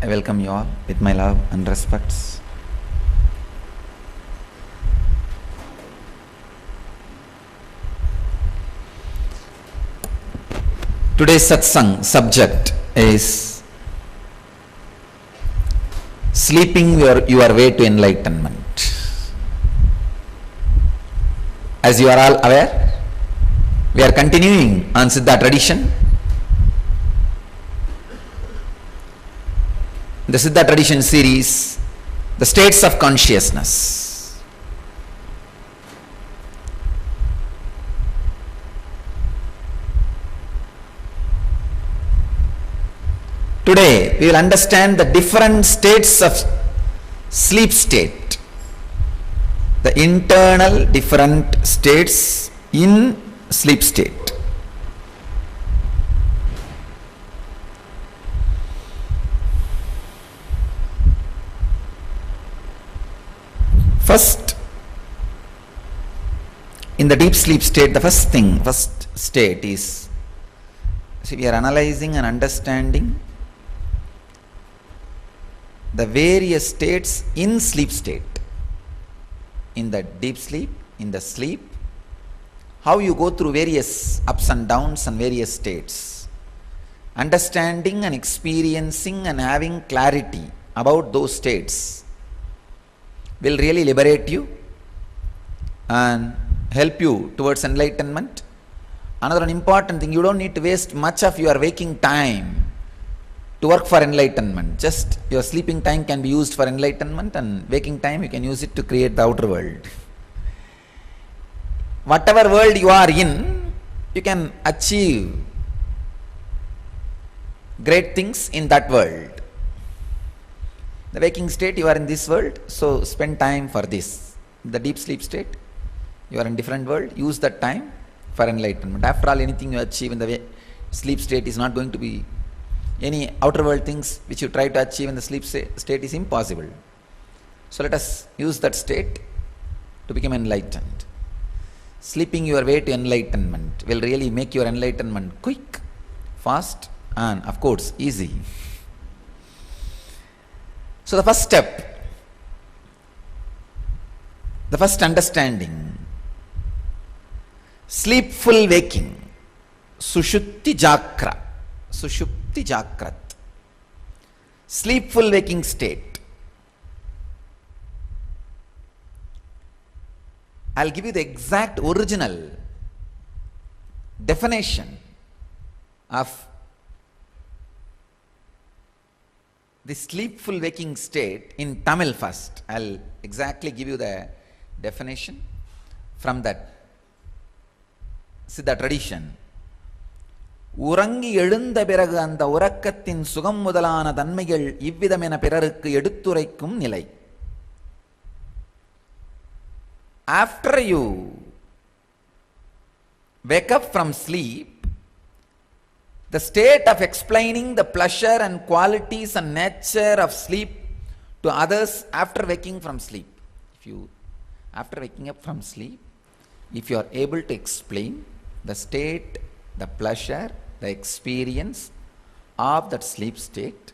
I welcome you all with my love and respects. Today's satsang subject is sleeping your way to enlightenment. As you are all aware, we are continuing on Siddha tradition. The Siddha tradition series, the states of consciousness. Today we will understand the different states of sleep state, the internal different states in sleep state. First, in the deep sleep state, the first state is, see, we are analyzing and understanding the various states in sleep state. In the deep sleep, in the sleep, how you go through various ups and downs and various states. Understanding and experiencing and having clarity about those states will really liberate you and help you towards enlightenment. Another important thing, you don't need to waste much of your waking time to work for enlightenment. Just your sleeping time can be used for enlightenment, and waking time you can use it to create the outer world. Whatever world you are in, you can achieve great things in that world. The waking state, you are in this world, so spend time for this. The deep sleep state, you are in different world, use that time for enlightenment. After all, anything you achieve in the sleep state is not going to be, any outer world things which you try to achieve in the sleep state is impossible. So let us use that state to become enlightened. Sleeping your way to enlightenment will really make your enlightenment quick, fast, and of course easy. So the first step, the first understanding, sleepful waking, Sushupti Jakra, Sushupti Jakrat, sleepful waking state. I'll give you the exact original definition of the sleepful waking state in Tamil first. I'll exactly give you the definition from that Siddha tradition. உறங்கி எழுந்த பிறகு அந்த உறக்கத்தின் சுகம் முதலான தன்மைகள் இவ்விதமென பிறருக்கு எடுத்துரைக்கும் நிலை. After you wake up from sleep, the state of explaining the pleasure and qualities and nature of sleep to others after waking from sleep. After waking up from sleep, if you are able to explain the state, the pleasure, the experience of that sleep state,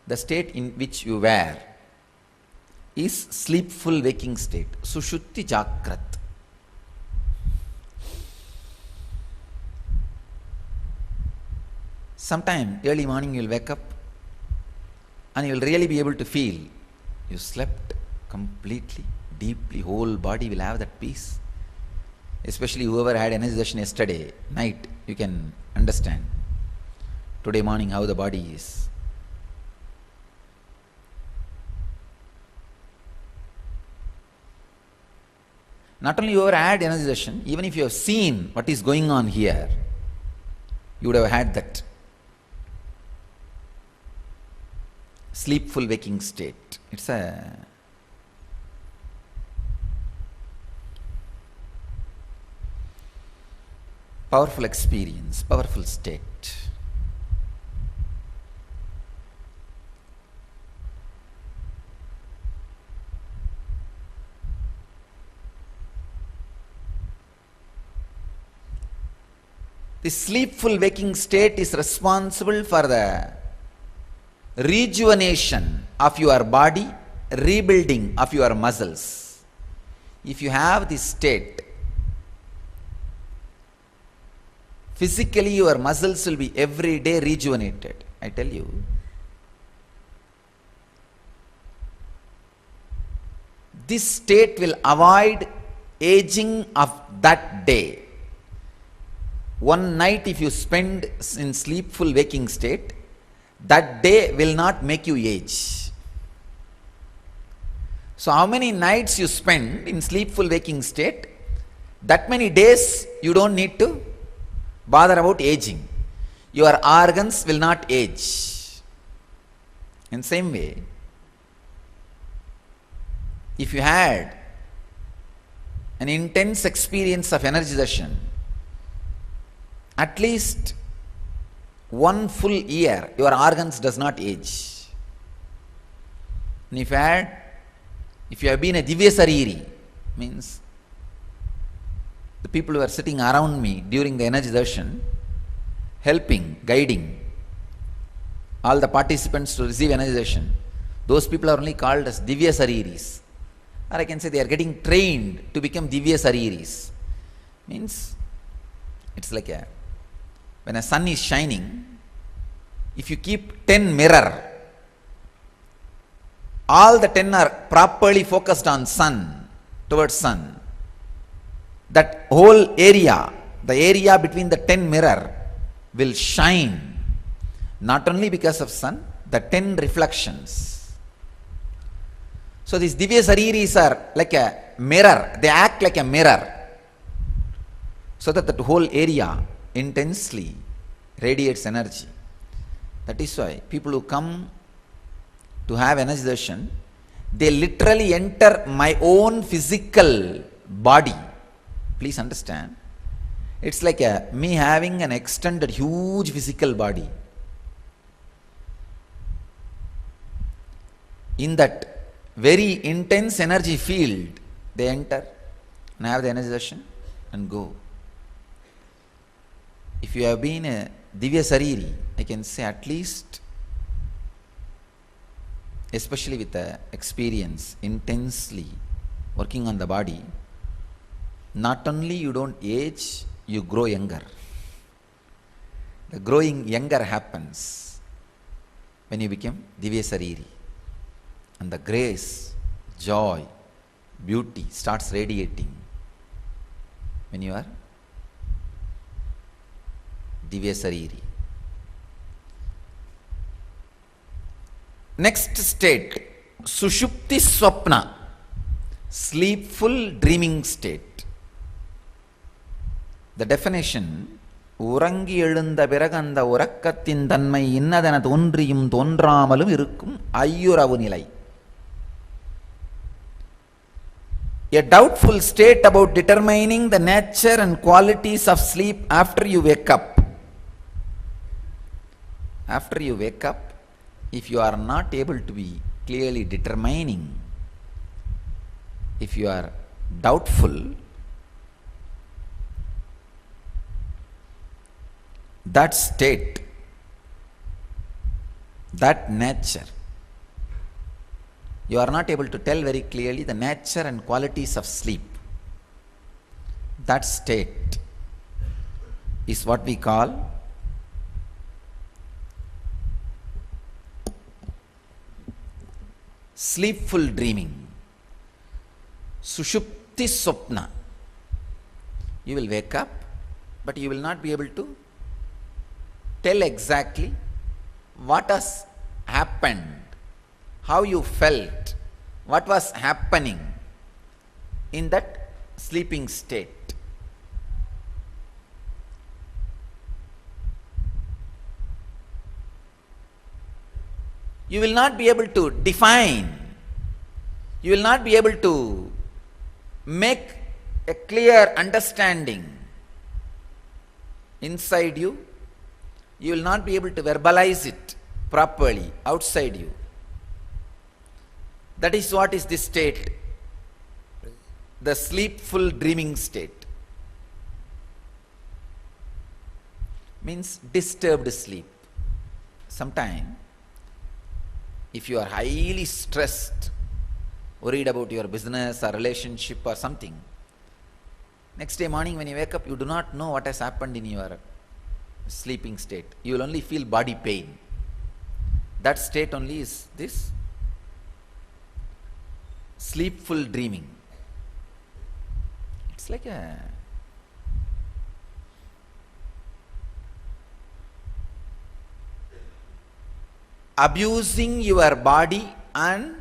the state in which you were, is sleepful waking state, Sushupti Jakrat. Sometime early morning you will wake up and you will really be able to feel you slept completely, deeply, whole body will have that peace. Especially whoever had energy session yesterday night, you can understand today morning how the body is. Not only whoever had energy session, even if you have seen what is going on here, you would have had that sleepful waking state. It's a powerful experience, powerful state. The sleepful waking state is responsible for the rejuvenation of your body, rebuilding of your muscles. If you have this state, physically your muscles will be every day rejuvenated. I tell you. This state will avoid aging of that day. One night if you spend in sleepful waking state, that day will not make you age. So how many nights you spend in sleepful waking state, that many days you don't need to bother about aging. Your organs will not age. In same way, if you had an intense experience of energization, at least one full year, your organs does not age. And if you have been a Divya Sariri, means the people who are sitting around me during the energization, helping, guiding all the participants to receive energization, those people are only called as Divya Sariris. Or I can say they are getting trained to become Divya Sariris. Means it's like when a sun is shining, if you keep 10 mirror, all the 10 are properly focused on sun, towards sun. That whole area, the area between the 10 mirror will shine, not only because of sun, the 10 reflections. So these Divya Sariris are like a mirror, they act like a mirror, so that the whole area intensely radiates energy. That is why people who come to have energization, they literally enter my own physical body. Please understand, it's like me having an extended huge physical body. In that very intense energy field, they enter and have the energization and go. If you have been a Divya Sariri, I can say at least, especially with the experience intensely working on the body, not only you don't age, you grow younger. The growing younger happens when you become Divya Sariri. And the grace, joy, beauty starts radiating when you are Divya Sariri. Next state, Sushupti Swapna, sleepful dreaming state. The definition, உறங்கி எழுந்த பிறகு அந்த உறக்கத்தின் தன்மை இன்னதென தோன்றியும் தோன்றாமலும் இருக்கும் ஐயுறவு நிலை. A doubtful state about determining the nature and qualities of sleep after you wake up. After you wake up, if you are not able to be clearly determining, if you are doubtful, that state, that nature, you are not able to tell very clearly the nature and qualities of sleep. That state is what we call sleepful dreaming. Sushupti Swapna. You will wake up, but you will not be able to tell exactly what has happened, how you felt, what was happening in that sleeping state. You will not be able to define, you will not be able to make a clear understanding inside you. You will not be able to verbalize it properly outside you. That is what is this state, the sleepful dreaming state. Means disturbed sleep. Sometimes If you are highly stressed, worried about your business or relationship or something, next day morning when you wake up, you do not know what has happened in your sleeping state. You will only feel body pain. That state only is this sleepful dreaming. It's like a abusing your body and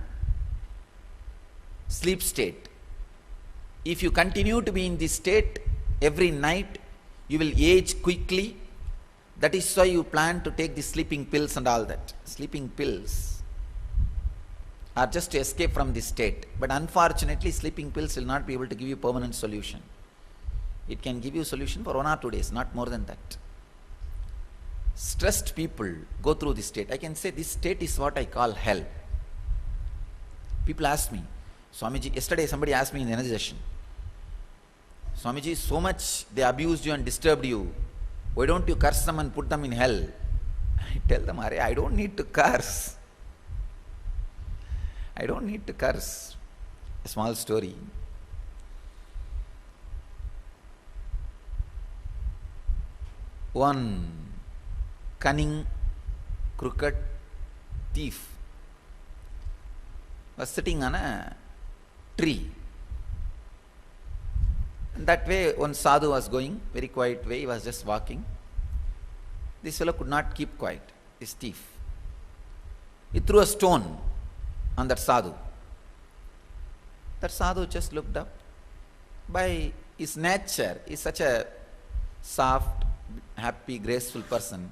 sleep state. If you continue to be in this state every night, you will age quickly. That is why you plan to take the sleeping pills and all that. Sleeping pills are just to escape from this state. But unfortunately, sleeping pills will not be able to give you permanent solution. It can give you solution for 1 or 2 days, not more than that. Stressed people go through this state. I can say this state is what I call hell. People ask me, Swamiji, yesterday somebody asked me in the energy session, Swamiji, so much they abused you and disturbed you. Why don't you curse them and put them in hell? I tell them, I don't need to curse. I don't need to curse. A small story. One cunning, crooked thief was sitting on a tree. And that way one sadhu was going, very quiet way, he was just walking. This fellow could not keep quiet, this thief. He threw a stone on that sadhu. That sadhu just looked up. By his nature, he is such a soft, happy, graceful person.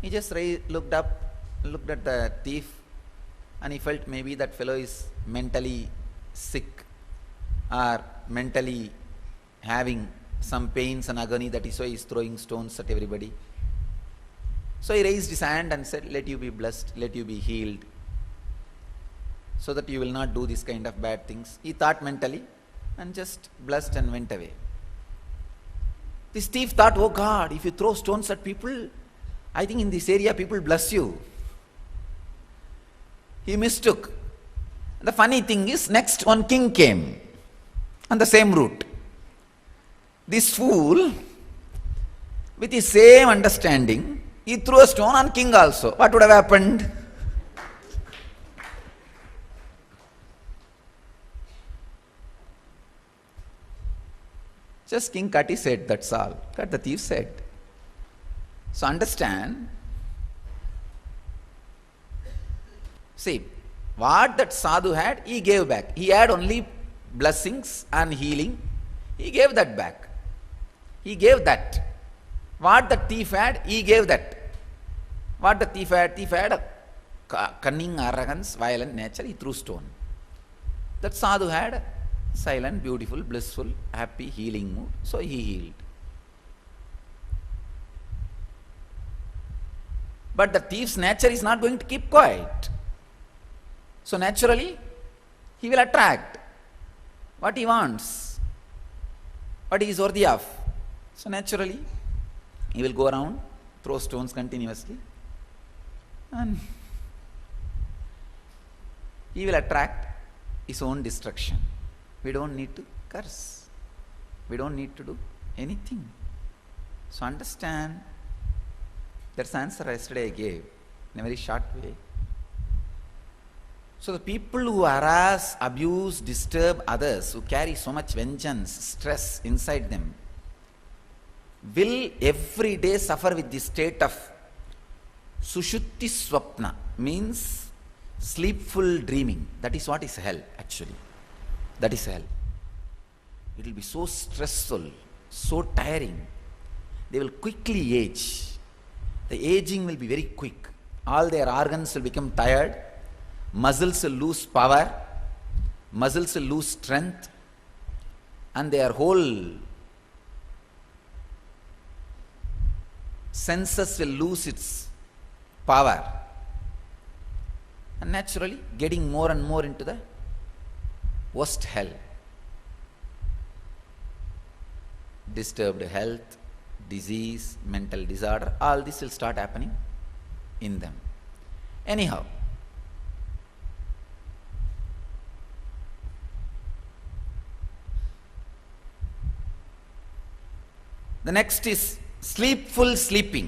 He just looked up, looked at the thief, and he felt maybe that fellow is mentally sick or mentally having some pains and agony, that is why he is throwing stones at everybody. So he raised his hand and said, let you be blessed, let you be healed, so that you will not do this kind of bad things. He thought mentally and just blessed and went away. This thief thought, oh God, if you throw stones at people, I think in this area people bless you. He mistook. The funny thing is, next one king came on the same route. This fool, with his same understanding, he threw a stone on king also. What would have happened? Just king cut his head, that's all. Cut the thief's head. So understand, see, what that sadhu had, he gave back. He had only blessings and healing. He gave that back. He gave that. What the thief had, he gave that. What the thief had a cunning, arrogance, violent nature, he threw stone. That sadhu had a silent, beautiful, blissful, happy, healing mood, so he healed. But the thief's nature is not going to keep quiet. So naturally, he will attract what he wants, what he is worthy of. So naturally, he will go around, throw stones continuously, and he will attract his own destruction. We don't need to curse. We don't need to do anything. So understand, that's the answer yesterday I gave in a very short way. So the people who harass, abuse, disturb others, who carry so much vengeance, stress inside them, will every day suffer with the state of Sushutti Swapna, means sleepful dreaming. That is what is hell actually. That is hell. It will be so stressful, so tiring. They will quickly age. The aging will be very quick. All their organs will become tired. Muscles will lose power. Muscles will lose strength. And their whole senses will lose its power. And naturally, getting more and more into the worst hell. Disturbed health, disease, mental disorder, all this will start happening in them. Anyhow, The next is sleepful sleeping.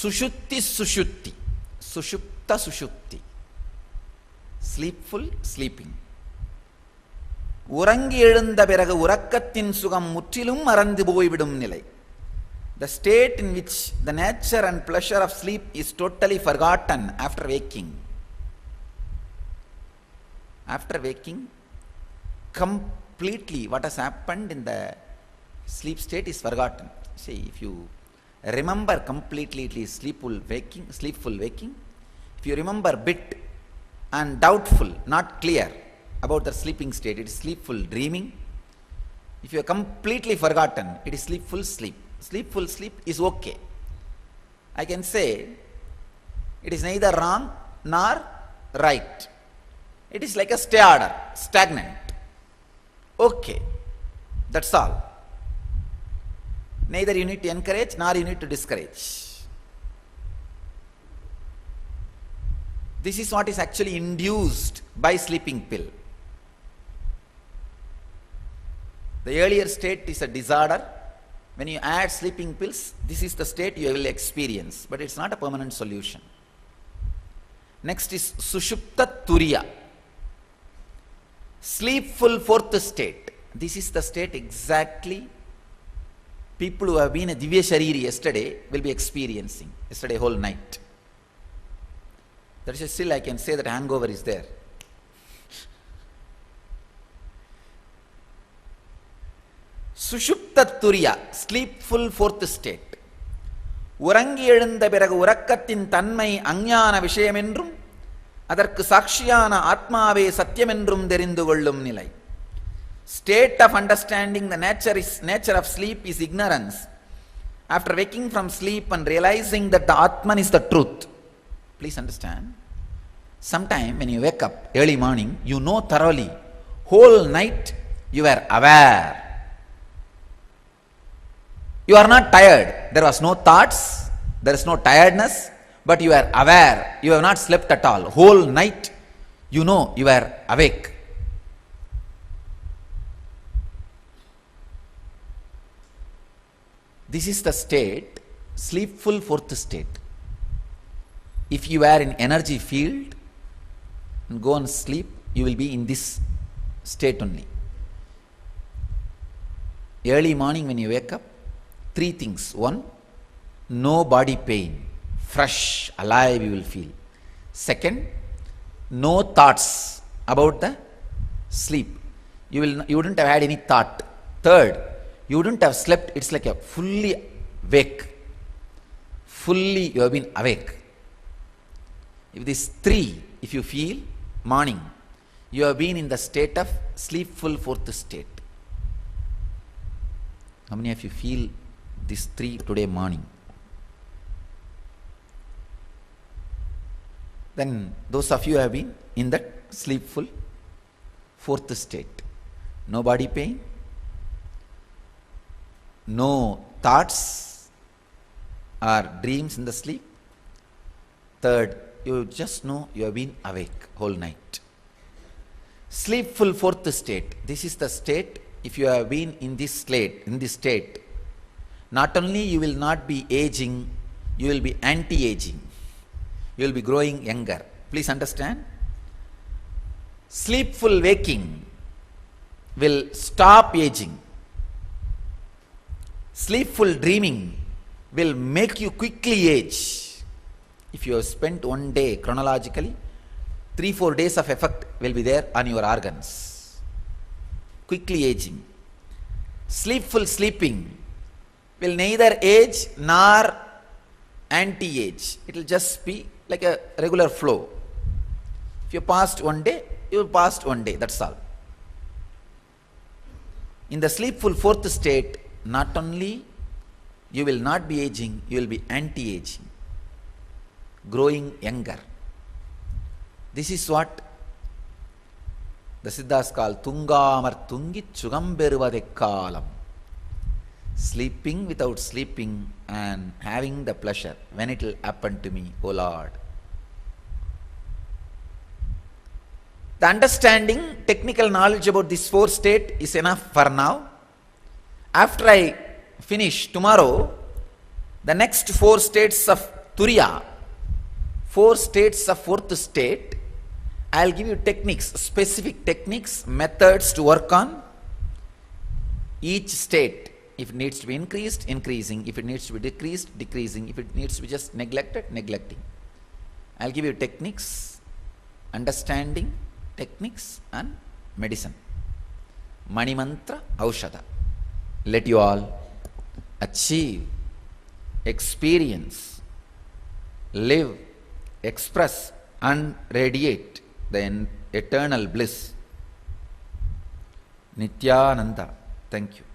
Sushutti sushutti. Sushupta sushutti. Sleepful sleeping. உறங்கி எழுந்த பிறகு உறக்கத்தின் சுகம் முற்றிலும் மறந்து போய்விடும் நிலை. The state in which the nature and pleasure of sleep is totally forgotten after waking. After waking, completely what has happened in the sleep state is forgotten. See, if you remember completely, it is sleepful waking. If you remember bit and doubtful, not clear about the sleeping state, it is sleepful dreaming. If you are completely forgotten, it is sleepful sleep. Sleepful sleep is okay. I can say it is neither wrong nor right. It is like a stay order, stagnant. Okay, that's all. Neither you need to encourage nor you need to discourage. This is what is actually induced by sleeping pill. The earlier state is a disorder. When you add sleeping pills, this is the state you will experience, but it's not a permanent solution. Next is Sushupta Turiya. Sleepful fourth state. This is the state exactly people who have been a Divya Shariri yesterday will be experiencing, yesterday whole night. That is still I can say that hangover is there. Sushupta Turiya, sleepful fourth state. உறங்கி எழுந்த பிறகு உறக்கத்தின் தன்மை அஞ்ஞான விஷயமென்றும் அதற்கு சாட்சியான ஆத்மாவே சத்தியமென்றும் தெரிந்து கொள்ளும் நிலை. State of understanding the nature of sleep is ignorance. After waking from sleep and realizing that the Atman is the truth. Please understand. Sometime when you wake up early morning, you know thoroughly. Whole night you were aware. You are not tired. There was no thoughts. There is no tiredness. But you are aware. You have not slept at all. Whole night you know you are awake. This is the state, sleepful fourth state. If you are in energy field and go and sleep, you will be in this state only. Early morning when you wake up, three things. One, no body pain, fresh, alive you will feel. Second, no thoughts about the sleep. You wouldn't have had any thought. Third, you wouldn't have slept. It's like a fully awake. Fully you have been awake. If these three, if you feel morning, you have been in the state of sleepful fourth state. How many of you feel these three today morning? Then those of you have been in that sleepful fourth state. No body pain, no thoughts or dreams in the sleep. Third, you just know you have been awake whole night. Sleepful fourth state. This is the state. If you have been in this state, not only you will not be aging, you will be anti-aging. You will be growing younger. Please understand. Sleepful waking will stop aging. Sleepful dreaming will make you quickly age. If you have spent one day chronologically, 3-4 days of effect will be there on your organs. Quickly aging. Sleepful sleeping will neither age nor anti-age. It will just be like a regular flow. If you passed one day, you passed one day, that's all. In the sleepful fourth state, not only you will not be aging, you will be anti-aging, growing younger. This is what the Siddhas call Tungamar Tungi Chugamberuvadekkalam. Sleeping without sleeping and having the pleasure when it will happen to me, O Lord. The understanding, technical knowledge about this fourth state is enough for now. After I finish tomorrow the next 4 states of Turiya, 4 states of fourth state. I'll give you techniques, specific techniques, methods to work on each state. If it needs to be increased, increasing. If it needs to be decreased, decreasing. If it needs to be just neglected, neglecting. I'll give you techniques, understanding, techniques and medicine. Mani Mantra Aushadha. Let you all achieve, experience, live, express and radiate the eternal bliss. Nityananda. Thank you.